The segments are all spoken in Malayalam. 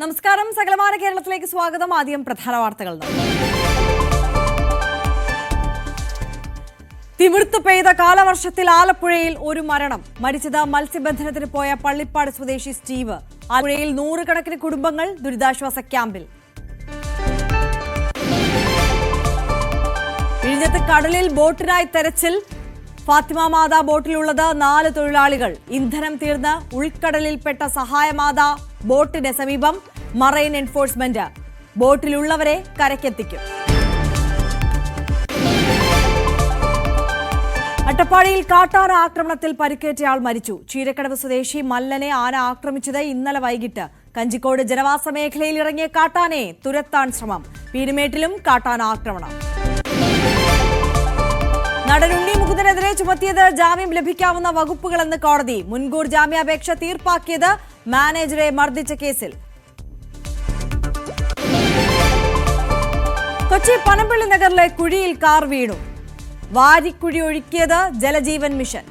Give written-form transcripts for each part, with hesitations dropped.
നമസ്കാരം. സകലമാന കേരളത്തിലേക്ക് സ്വാഗതം. ആദ്യം പ്രധാന വാർത്തകൾ. തിമിർത്ത് പെയ്ത കാലവർഷത്തിൽ ആലപ്പുഴയിൽ ഒരു മരണം. മരിച്ചത് മത്സ്യബന്ധനത്തിന് പോയ പള്ളിപ്പാട് സ്വദേശി സ്റ്റീവ്. ആലപ്പുഴയിൽ നൂറുകണക്കിന് കുടുംബങ്ങൾ ദുരിതാശ്വാസ ക്യാമ്പിൽ. വിഴിഞ്ഞത്ത് കടലിൽ ബോട്ടിനായി തെരച്ചിൽ. ഫാത്തിമ മാതാ ബോട്ടിലുള്ളത് 4 തൊഴിലാളികൾ. ഇന്ധനം തീർന്ന് ഉൾക്കടലിൽപ്പെട്ട സഹായമാതാ ബോട്ടിന് സമീപം. മറൈൻ എൻഫോഴ്സ്മെന്റ് ബോട്ടിലുള്ളവരെ കരക്കെത്തിക്കും. അട്ടപ്പാടിയിൽ കാട്ടാന ആക്രമണത്തിൽ പരിക്കേറ്റയാൾ മരിച്ചു. ചീരക്കടവ് സ്വദേശി മല്ലനെ ആന ആക്രമിച്ചത് ഇന്നലെ വൈകിട്ട്. കഞ്ചിക്കോട് ജനവാസ മേഖലയിൽ ഇറങ്ങിയ കാട്ടാനയെ തുരത്താൻ ശ്രമം. പീരുമേട്ടിലും കാട്ടാന ആക്രമണം. നടൻ ഉണ്ണി മുകുന്ദനെതിരെ ചുമത്തിയത് ജാമ്യം ലഭിക്കാവുന്ന വകുപ്പുകളെന്ന് കോടതി. മുൻകൂർ ജാമ്യാപേക്ഷ തീർപ്പാക്കിയത് മാനേജറെ മർദ്ദിച്ച കേസിൽ. കൊച്ചി പനമ്പള്ളി നഗറിലെ കുഴിയിൽ കാർ വീണു. വാരിക്കുഴി ഒഴുക്കിയത് ജലജീവൻ മിഷൻ.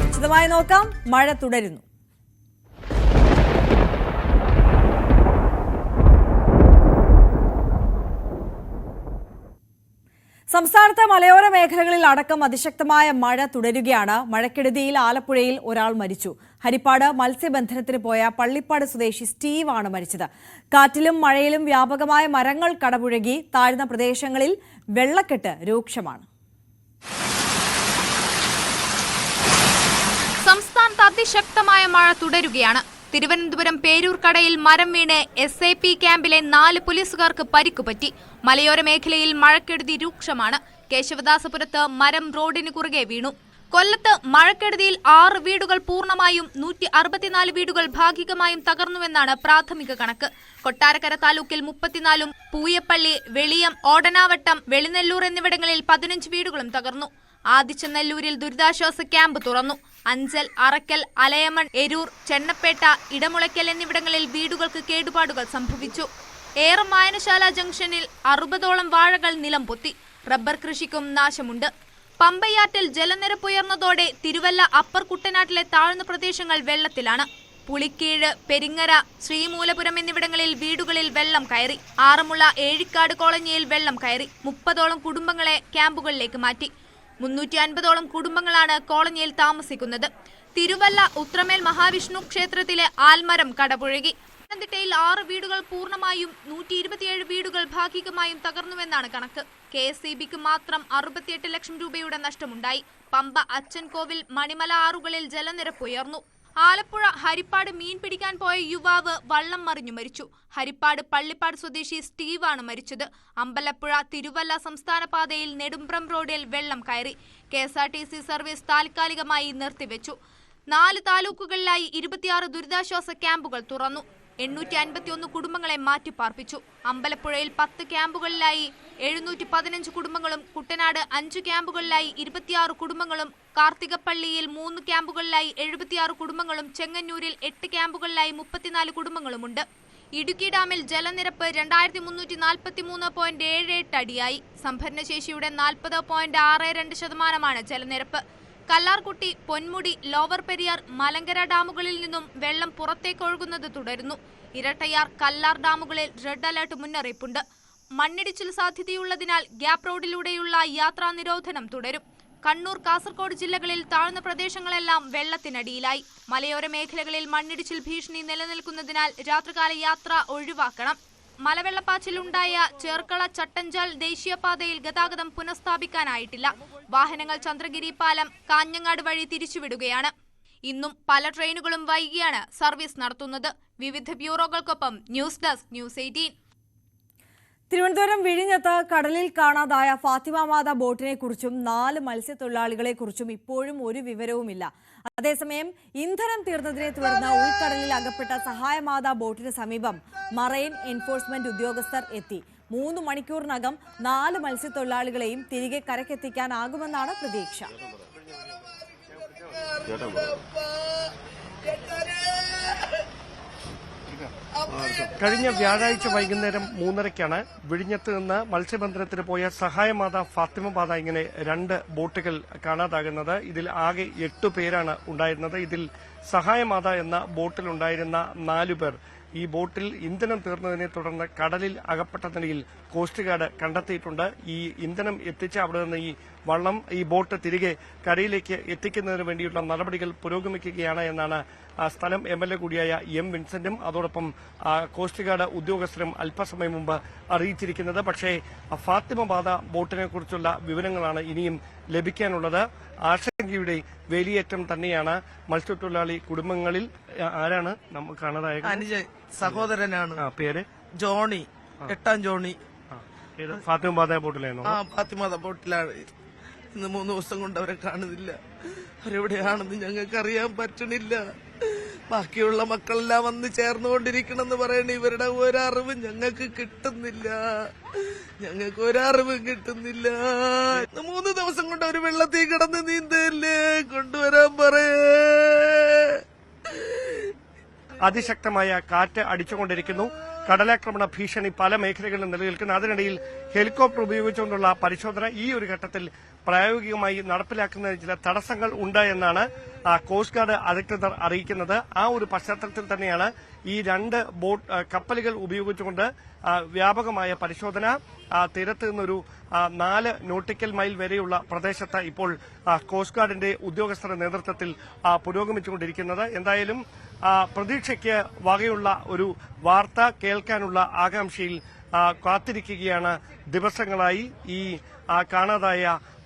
വിശദമായി നോക്കാം. മഴ തുടരുന്നു. സംസ്ഥാനത്തെ മലയോര മേഖലകളിൽ അടക്കം അതിശക്തമായ മഴ തുടരുകയാണ്. മഴക്കെടുതിയിൽ ആലപ്പുഴയിൽ ഒരാൾ മരിച്ചു. ഹരിപ്പാട് മത്സ്യബന്ധനത്തിന് പോയ പള്ളിപ്പാട് സ്വദേശി സ്റ്റീവ് ആണ് മരിച്ചത്. കാറ്റിലും മഴയിലും വ്യാപകമായ മരങ്ങൾ കടപുഴകി. താഴ്ന്ന പ്രദേശങ്ങളിൽ വെള്ളക്കെട്ട് രൂക്ഷമാണ്. സംസ്ഥാനത്ത് അതിശക്തമായ മഴ തുടരുകയാണ്. തിരുവനന്തപുരം പേരൂർക്കടയിൽ മരം വീണ് SAP ക്യാമ്പിലെ 4 പോലീസുകാർക്ക് പരിക്കുപറ്റി. മലയോര മേഖലയിൽ മഴക്കെടുതി രൂക്ഷമാണ്. കേശവദാസപുരത്ത് മരം റോഡിന് കുറുകെ വീണു. കൊല്ലത്ത് മഴക്കെടുതിയിൽ 6 വീടുകൾ പൂർണ്ണമായും 164 വീടുകൾ ഭാഗികമായും തകർന്നുവെന്നാണ് പ്രാഥമിക കണക്ക്. കൊട്ടാരക്കര താലൂക്കിൽ 34, പൂയപ്പള്ളി, വെളിയം, ഓടനാവട്ടം, വെളിനെല്ലൂർ എന്നിവിടങ്ങളിൽ 15 വീടുകളും തകർന്നു. ആദിച്ചനെല്ലൂരിൽ ദുരിതാശ്വാസ ക്യാമ്പ് തുറന്നു. അഞ്ചൽ, അറക്കൽ, അലയമൺ, എരൂർ, ചെന്നപ്പേട്ട, ഇടമുളയ്ക്കൽ എന്നിവിടങ്ങളിൽ വീടുകൾക്ക് കേടുപാടുകൾ സംഭവിച്ചു. ഏറം വായനശാല ജംഗ്ഷനിൽ 60ഓളം വാഴകൾ നിലം പൊത്തി. റബ്ബർ കൃഷിക്കും നാശമുണ്ട്. പമ്പയാറ്റിൽ ജലനിരപ്പുയർന്നതോടെ തിരുവല്ല അപ്പർ കുട്ടനാട്ടിലെ താഴ്ന്ന പ്രദേശങ്ങൾ വെള്ളത്തിലാണ്. പുളിക്കീഴ്, പെരിങ്ങര, ശ്രീമൂലപുരം എന്നിവിടങ്ങളിൽ വീടുകളിൽ വെള്ളം കയറി. ആറന്മുള ഏഴിക്കാട് കോളനിയിൽ വെള്ളം കയറി. 30ഓളം കുടുംബങ്ങളെ ക്യാമ്പുകളിലേക്ക് മാറ്റി. 350ഓളം കുടുംബങ്ങളാണ് കോളനിയിൽ താമസിക്കുന്നത്. തിരുവല്ല ഉത്രമേൽ മഹാവിഷ്ണു ക്ഷേത്രത്തിലെ ആൽമരം കടപുഴകി. പത്തനംതിട്ടയിൽ 6 വീടുകൾ പൂർണ്ണമായും 127 വീടുകൾ ഭാഗികമായും തകർന്നുവെന്നാണ് കണക്ക്. KSEBിക്ക് മാത്രം 68 ലക്ഷം രൂപയുടെ നഷ്ടമുണ്ടായി. പമ്പ, അച്ചൻകോവിൽ, മണിമല ആറുകളിൽ ജലനിരപ്പ് ഉയർന്നു. ആലപ്പുഴ ഹരിപ്പാട് മീൻ പിടിക്കാൻ പോയ യുവാവ് വള്ളം മറിഞ്ഞു മരിച്ചു. ഹരിപ്പാട് പള്ളിപ്പാട് സ്വദേശി സ്റ്റീവാണ് മരിച്ചത്. അമ്പലപ്പുഴ തിരുവല്ല സംസ്ഥാന പാതയിൽ നെടുമ്പ്രം റോഡിൽ വെള്ളം കയറി. KSRTC സർവീസ് താൽക്കാലികമായി നിർത്തിവെച്ചു. 4 താലൂക്കുകളിലായി 26 ദുരിതാശ്വാസ ക്യാമ്പുകൾ തുറന്നു. 851 കുടുംബങ്ങളെ മാറ്റിപ്പാർപ്പിച്ചു. അമ്പലപ്പുഴയിൽ 10 ക്യാമ്പുകളിലായി 715 കുടുംബങ്ങളും, കുട്ടനാട് 5 ക്യാമ്പുകളിലായി 26 കുടുംബങ്ങളും, കാർത്തികപ്പള്ളിയിൽ 3 ക്യാമ്പുകളിലായി 76 കുടുംബങ്ങളും, ചെങ്ങന്നൂരിൽ 8 ക്യാമ്പുകളിലായി 34 കുടുംബങ്ങളുമുണ്ട്. ഇടുക്കി ഡാമിൽ ജലനിരപ്പ് 2343.78 അടിയായി. സംഭരണശേഷിയുടെ 40.62% ജലനിരപ്പ്. കല്ലാർകുട്ടി, പൊന്മുടി, ലോവർ പെരിയാർ, മലങ്കര ഡാമുകളിൽ നിന്നും വെള്ളം പുറത്തേക്കൊഴുകുന്നത് തുടരുന്നു. ഇരട്ടയാർ, കല്ലാർ ഡാമുകളിൽ റെഡ് അലർട്ട് മുന്നറിയിപ്പുണ്ട്. മണ്ണിടിച്ചിൽ സാധ്യതയുള്ളതിനാൽ ഗ്യാപ് റോഡിലൂടെയുള്ള യാത്രാ നിരോധനം തുടരും. കണ്ണൂർ, കാസർഗോഡ് ജില്ലകളിൽ താഴ്ന്ന പ്രദേശങ്ങളെല്ലാം വെള്ളത്തിനടിയിലായി. മലയോര മേഖലകളിൽ മണ്ണിടിച്ചിൽ ഭീഷണി നിലനിൽക്കുന്നതിനാൽ രാത്രികാല യാത്ര ഒഴിവാക്കണം. മലവെള്ളപ്പാച്ചിലുണ്ടായ ചേർക്കള ചട്ടഞ്ചാൽ ദേശീയപാതയിൽ ഗതാഗതം പുനഃസ്ഥാപിക്കാനായിട്ടില്ല. വാഹനങ്ങൾ ചന്ദ്രഗിരി പാലം, കാഞ്ഞങ്ങാട് വഴി തിരിച്ചുവിടുകയാണ്. ഇന്നും പല ട്രെയിനുകളും വൈകിയാണ് സർവീസ് നടത്തുന്നത്. വിവിധ ബ്യൂറോകൾക്കൊപ്പം ന്യൂസ് ഡെസ്ക്, ന്യൂസ് 18. തിരുവനന്തപുരം വിഴിഞ്ഞത്ത് കടലിൽ കാണാതായ ഫാത്തിമ മാതാ ബോട്ടിനെ കുറിച്ചും 4 മത്സ്യത്തൊഴിലാളികളെ കുറിച്ചും ഇപ്പോഴും ഒരു വിവരവുമില്ല. അതേസമയം ഇന്ധനം തീർന്നതിനെ തുടർന്ന് ഉൾക്കടലിൽ അകപ്പെട്ട സഹായമാതാ ബോട്ടിന് സമീപം മറൈൻ എൻഫോഴ്സ്മെന്റ് ഉദ്യോഗസ്ഥർ എത്തി. 3 മണിക്കൂറിനകം 4 മത്സ്യത്തൊഴിലാളികളെയും തിരികെ കരക്കെത്തിക്കാനാകുമെന്നാണ് പ്രതീക്ഷ. കഴിഞ്ഞ വ്യാഴാഴ്ച വൈകുന്നേരം 3:30-ക്കാണ് വിഴിഞ്ഞത്ത് നിന്ന് മത്സ്യബന്ധനത്തിന് പോയ സഹായമാത ഫാത്തിമബാധ ഇങ്ങനെ 2 ബോട്ടുകൾ കാണാതാകുന്നത്. ഇതിൽ ആകെ 8 പേരാണ് ഉണ്ടായിരുന്നത്. ഇതിൽ സഹായമാത എന്ന ബോട്ടിലുണ്ടായിരുന്ന 4 പേർ ഈ ബോട്ടിൽ ഇന്ധനം തീർന്നതിനെ തുടർന്ന് കടലിൽ അകപ്പെട്ട നിലയിൽ കോസ്റ്റ് ഗാർഡ് കണ്ടെത്തിയിട്ടുണ്ട്. ഈ ഇന്ധനം എത്തിച്ച് അവിടെ നിന്ന് ഈ ബോട്ട് തിരികെ കരയിലേക്ക് എത്തിക്കുന്നതിന് വേണ്ടിയുള്ള നടപടികൾ പുരോഗമിക്കുകയാണ് എന്നാണ് സ്ഥലം MLA കൂടിയായ M. വിൻസെന്റും അതോടൊപ്പം കോസ്റ്റ് ഗാർഡ് ഉദ്യോഗസ്ഥരും അല്പസമയം മുമ്പ് അറിയിച്ചിരിക്കുന്നത്. പക്ഷേ ഫാത്തിമബാധ ബോട്ടിനെ കുറിച്ചുള്ള വിവരങ്ങളാണ് ഇനിയും ലഭിക്കാനുള്ളത്. ആശങ്കയുടെ വേലിയേറ്റം തന്നെയാണ് മത്സ്യത്തൊഴിലാളി കുടുംബങ്ങളിൽ. ആരാണ് നമുക്ക് കാണാതായ സഹോദരനാണ്. പേര് ജോണി, 8-ാം ജോണി. ഫാത്തിമബാധ ബോട്ടിലായിരുന്നു. ഫാത്തിമബാധ ബോട്ടിലാണ്. ഇന്ന് 3 ദിവസം കൊണ്ട് അവരെ കാണുന്നില്ല. അവരെവിടെയാണെന്ന് ഞങ്ങൾക്ക് അറിയാൻ പറ്റണില്ല. ബാക്കിയുള്ള മക്കളെല്ലാം വന്ന് ചേർന്നുകൊണ്ടിരിക്കണമെന്ന് പറയണ ഇവരുടെ ഒരറിവും ഞങ്ങൾക്ക് കിട്ടുന്നില്ല. ഞങ്ങൾക്ക് ഒരറിവും കിട്ടുന്നില്ല. 3 ദിവസം കൊണ്ട് അവര് വെള്ളത്തിൽ കിടന്ന് നീന്തല്ലേ, കൊണ്ടുവരാൻ പറയേ. അതിശക്തമായ കാറ്റ് അടിച്ചുകൊണ്ടിരിക്കുന്നു. കടലാക്രമണ ഭീഷണി പല മേഖലകളിലും നിലനിൽക്കുന്നു. അതിനിടയിൽ ഹെലികോപ്റ്റർ ഉപയോഗിച്ചുകൊണ്ടുള്ള പരിശോധന ഈ ഒരു ഘട്ടത്തിൽ പ്രായോഗികമായി നടപ്പിലാക്കുന്നതിന് ചില തടസ്സങ്ങൾ ഉണ്ട് എന്നാണ് കോസ്റ്റ് ഗാർഡ് അധികൃതർ അറിയിക്കുന്നത്. ആ ഒരു പശ്ചാത്തലത്തിൽ തന്നെയാണ് ഈ 2 കപ്പലുകൾ ഉപയോഗിച്ചുകൊണ്ട് വ്യാപകമായ പരിശോധന തീരത്ത് നിന്നൊരു 4 നോട്ടിക്കൽ മൈൽ വരെയുള്ള പ്രദേശത്ത് ഇപ്പോൾ കോസ്റ്റ് ഗാർഡിന്റെ ഉദ്യോഗസ്ഥരുടെ നേതൃത്വത്തിൽ പുരോഗമിച്ചുകൊണ്ടിരിക്കുന്നത്. എന്തായാലും പ്രതീക്ഷയ്ക്ക് വകയുള്ള ഒരു വാർത്ത കേൾക്കാനുള്ള ആകാംക്ഷയിൽ കാത്തിരിക്കുകയാണ് ദിവസങ്ങളായി ഈ കാണാതായ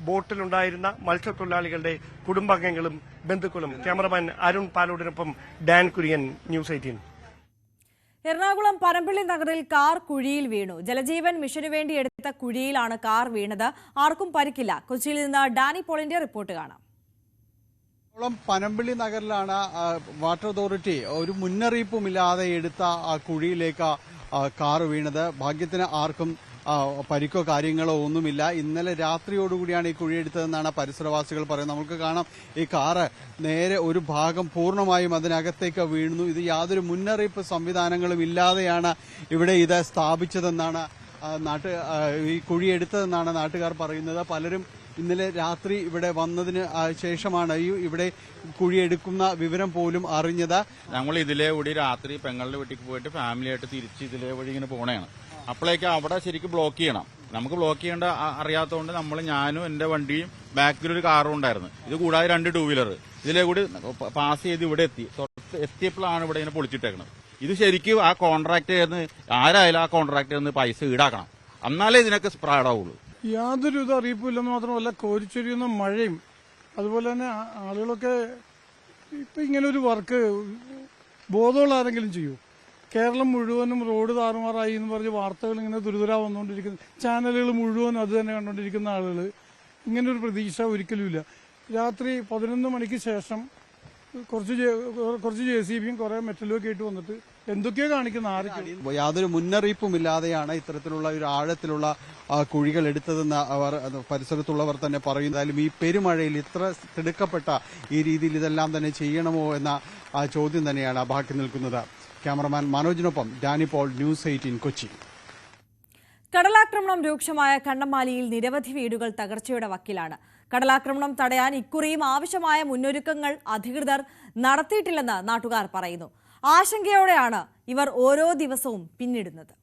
ബോട്ടിലുണ്ടായിരുന്ന മത്സ്യത്തൊഴിലാളികളുടെ കുടുംബാംഗങ്ങളും ബന്ധുക്കളും. ക്യാമറമാൻ അരുൺ പാലോടിനൊപ്പം ഡാൻ കുര്യൻ, ന്യൂസ് 18. എറണാകുളം പനമ്പള്ളി നഗറിൽ കാർ കുഴിയിൽ വീണു. ജലജീവൻ മിഷനു വേണ്ടി എടുത്ത കുഴിയിലാണ് കാർ വീണത്. ആർക്കും പരിക്കില്ല. കൊച്ചിയിൽ നിന്ന് ഡാനി പോളിന്റെ റിപ്പോർട്ട് കാണാം. പനമ്പള്ളി നഗറിലാണ് വാട്ടർ അതോറിറ്റി ഒരു മുന്നറിയിപ്പുമില്ലാതെ എടുത്ത കുഴിയിലേക്ക് കാർ വീണത്. ഭാഗ്യത്തിന് ആർക്കും പരിക്കോ കാര്യങ്ങളോ ഒന്നുമില്ല. ഇന്നലെ രാത്രിയോടുകൂടിയാണ് ഈ കുഴിയെടുത്തതെന്നാണ് പരിസരവാസികൾ പറയുന്നത്. നമുക്ക് കാണാം ഈ കാറ് നേരെ ഒരു ഭാഗം പൂർണ്ണമായും അതിനകത്തേക്ക് വീണു. ഇത് യാതൊരു മുന്നറിയിപ്പ് സംവിധാനങ്ങളും ഇല്ലാതെയാണ് ഇവിടെ ഇത് സ്ഥാപിച്ചതെന്നാണ് ഈ കുഴിയെടുത്തതെന്നാണ് നാട്ടുകാർ പറയുന്നത്. പലരും ഇന്നലെ രാത്രി ഇവിടെ വന്നതിന് ശേഷമാണ് ഇവിടെ കുഴിയെടുക്കുന്ന വിവരം പോലും അറിഞ്ഞത്. ഞങ്ങൾ ഇതിലെ കൂടി രാത്രി പെങ്ങളുടെ വീട്ടിൽ പോയിട്ട് ഫാമിലിയായിട്ട് തിരിച്ച് ഇതിലെ വഴി ഇങ്ങനെ പോണേണ്. അപ്പോഴേക്ക് അവിടെ ശരിക്കും ബ്ലോക്ക് ചെയ്യണം. നമുക്ക് ബ്ലോക്ക് ചെയ്യേണ്ട അറിയാത്തതുകൊണ്ട് ഞാനും എന്റെ വണ്ടിയും ബാക്കിലൊരു കാറും ഉണ്ടായിരുന്നു. ഇത് കൂടാതെ 2 ടൂ വീലർ ഇതിലെ കൂടി പാസ് ചെയ്ത് ഇവിടെ എത്തിയപ്പോഴാണ് ഇവിടെ ഇങ്ങനെ പൊളിച്ചിട്ടേക്കുന്നത്. ഇത് ശരിക്കും ആ കോൺട്രാക്ട് ആരായാലും ആ കോൺട്രാക്ട് പൈസ ഈടാക്കണം, എന്നാലേ ഇതിനൊക്കെ സ്പ്രാഡാവുള്ളൂ. യാതൊരു ഇത് അറിയിപ്പില്ലെന്ന് മാത്രമല്ല കോരിച്ചൊരിയുന്ന മഴയും അതുപോലെ തന്നെ ആളുകളൊക്കെ ഇപ്പൊ ഇങ്ങനെ ഒരു വർക്ക് ബോധമുള്ള ആരെങ്കിലും ചെയ്യൂ. കേരളം മുഴുവനും റോഡ് താറുമാറായി എന്ന് പറഞ്ഞ് വാർത്തകൾ ഇങ്ങനെ ദുരിതരാ വന്നുകൊണ്ടിരിക്കുന്ന ചാനലുകൾ മുഴുവനും അത് തന്നെ കണ്ടുകൊണ്ടിരിക്കുന്ന ആളുകൾ ഇങ്ങനെ ഒരു പ്രതീക്ഷ ഒരിക്കലുമില്ല. രാത്രി 11 മണിക്ക് ശേഷം കുറച്ച് JCBയും കുറെ മെറ്റലും ഒക്കെ ആയിട്ട് വന്നിട്ട് എന്തൊക്കെയോ കാണിക്കുന്ന ആർക്കും യാതൊരു മുന്നറിയിപ്പുമില്ലാതെയാണ് ഇത്തരത്തിലുള്ള ഒരു ആഴത്തിലുള്ള കുഴികൾ എടുത്തതെന്ന് പരിസരത്തുള്ളവർ തന്നെ പറയുന്നതായാലും ഈ പെരുമഴയിൽ ഇത്ര തിടുക്കപ്പെട്ട ഈ രീതിയിൽ ഇതെല്ലാം തന്നെ ചെയ്യണമോ എന്ന ചോദ്യം തന്നെയാണ് ബാക്കി നിൽക്കുന്നത്. ക്യാമറമാൻ മനോജിനൊപ്പം ഡാനി പോൾ, ന്യൂസ് 18 കൊച്ചി. കടലാക്രമണം രൂക്ഷമായ കണ്ണമാലിയിൽ നിരവധി വീടുകൾ തകർച്ചയുടെ വക്കിലാണ്. കടലാക്രമണം തടയാൻ ഇക്കുറിയും ആവശ്യമായ മുന്നൊരുക്കങ്ങൾ അധികൃതർ നടത്തിയിട്ടില്ലെന്ന് നാട്ടുകാർ പറയുന്നു. ആശങ്കയോടെയാണ് ഇവർ ഓരോ ദിവസവും പിന്നിടുന്നത്.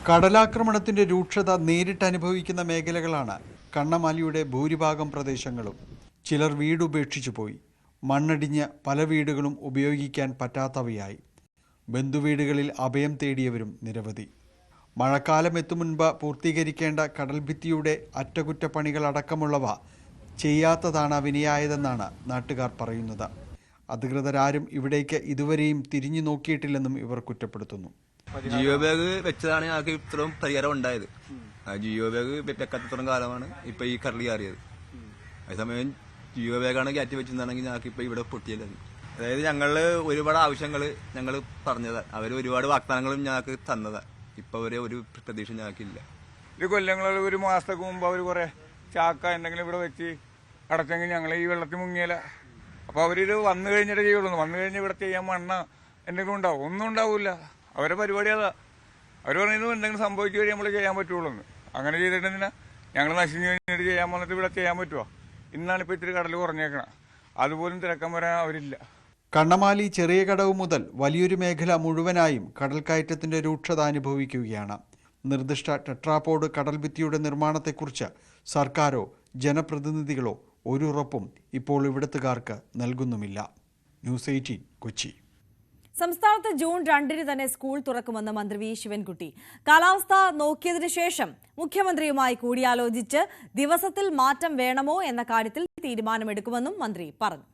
കടലാക്രമണത്തിന്റെ രൂക്ഷത നേരിട്ട് അനുഭവിക്കുന്ന മേഖലകളാണ് കണ്ണമാലിയുടെ ഭൂരിഭാഗം പ്രദേശങ്ങളും. ചിലർ വീടുപേക്ഷിച്ചു പോയി. മണ്ണടിഞ്ഞ് പല വീടുകളും ഉപയോഗിക്കാൻ പറ്റാത്തവയായി. ബന്ധുവീടുകളിൽ അഭയം തേടിയവരും നിരവധി. മഴക്കാലം എത്തും മുൻപ് പൂർത്തീകരിക്കേണ്ട കടൽഭിത്തിയുടെ അറ്റകുറ്റപ്പണികളടക്കമുള്ളവ ചെയ്യാത്തതാണ് വിനയായതെന്നാണ് നാട്ടുകാർ പറയുന്നത്. അധികൃതരാരും ഇവിടേക്ക് ഇതുവരെയും തിരിഞ്ഞു നോക്കിയിട്ടില്ലെന്നും ഇവർ കുറ്റപ്പെടുത്തുന്നു. ജിയോ ബാഗ് വെച്ചതാണ് ഞങ്ങൾക്ക് ഇത്രയും പരിഹാരം ഉണ്ടായത്. ജിയോ ബാഗ് വെക്കാത്തത്രയും കാലമാണ് ഇപ്പൊ ഈ കടൽ കയറിയത്. അതേസമയം ജിയോ ബാഗാണ് കയറ്റി വെച്ചിരുന്നാണെങ്കിൽ ഞങ്ങൾക്ക് ഇപ്പൊ ഇവിടെ പൊട്ടിയല്ലായിരുന്നു. അതായത് ഞങ്ങള് ഒരുപാട് ആവശ്യങ്ങൾ ഞങ്ങൾ പറഞ്ഞതാ, അവര് ഒരുപാട് വാഗ്ദാനങ്ങളും ഞങ്ങൾക്ക് തന്നതാ. ഇപ്പൊ ഒരു പ്രതീക്ഷ ഞങ്ങൾക്കില്ല. ഒരു കൊല്ലങ്ങളിൽ 1 മാസത്തേക്ക് മുമ്പ് അവർ കുറെ ചാക്ക എന്തെങ്കിലും ഇവിടെ വെച്ച് അടച്ചെങ്കിൽ ഞങ്ങൾ ഈ വെള്ളത്തിൽ മുങ്ങിയാല. അപ്പോൾ അവരിത് വന്നു കഴിഞ്ഞിട്ടേ ചെയ്യുള്ളൂ. വന്നു കഴിഞ്ഞാൽ ഇവിടെ ചെയ്യാൻ മണ്ണ് എന്തെങ്കിലും ഉണ്ടാവും? ഒന്നും ഉണ്ടാവില്ല. അവരുടെ പരിപാടി അതാ. അവർ പറയുന്നത് എന്തെങ്കിലും സംഭവിച്ചു കഴിഞ്ഞാൽ നമ്മൾ ചെയ്യാൻ പറ്റുള്ളൂ എന്ന്. അങ്ങനെ ചെയ്തിട്ടെന്തിനാ ഞങ്ങൾ നശിച്ചു കഴിഞ്ഞിട്ട് ചെയ്യാൻ വന്നിട്ട് ഇവിടെ ചെയ്യാൻ പറ്റുമോ? ഇന്നാണ് ഇപ്പോൾ ഇത്തിരി കടൽ കുറഞ്ഞേക്കണം. അതുപോലും തിരക്കാൻ വരാൻ അവരില്ല. കണ്ണമാലി ചെറിയ കടവ് മുതൽ വലിയൊരു മേഖല മുഴുവനായും കടൽക്കയറ്റത്തിന്റെ രൂക്ഷത അനുഭവിക്കുകയാണ്. നിർദ്ദിഷ്ട ടെട്രാപോഡ് കടൽഭിത്തിയുടെ നിർമ്മാണത്തെക്കുറിച്ച് സർക്കാരോ ജനപ്രതിനിധികളോ ഒരു ഉറപ്പും ഇപ്പോൾ ഇവിടത്തുകാർക്ക് നൽകുന്നുമില്ല. ന്യൂസ് 18 കൊച്ചി. സംസ്ഥാനത്ത് ജൂൺ 2 തന്നെ സ്കൂൾ തുറക്കുമെന്ന് മന്ത്രി വി ശിവൻകുട്ടി. കാലാവസ്ഥ നോക്കിയതിനു ശേഷം മുഖ്യമന്ത്രിയുമായി കൂടിയാലോചിച്ച് ദിവസത്തിൽ മാറ്റം വേണമോ എന്ന കാര്യത്തിൽ തീരുമാനമെടുക്കുമെന്നും മന്ത്രി പറഞ്ഞു.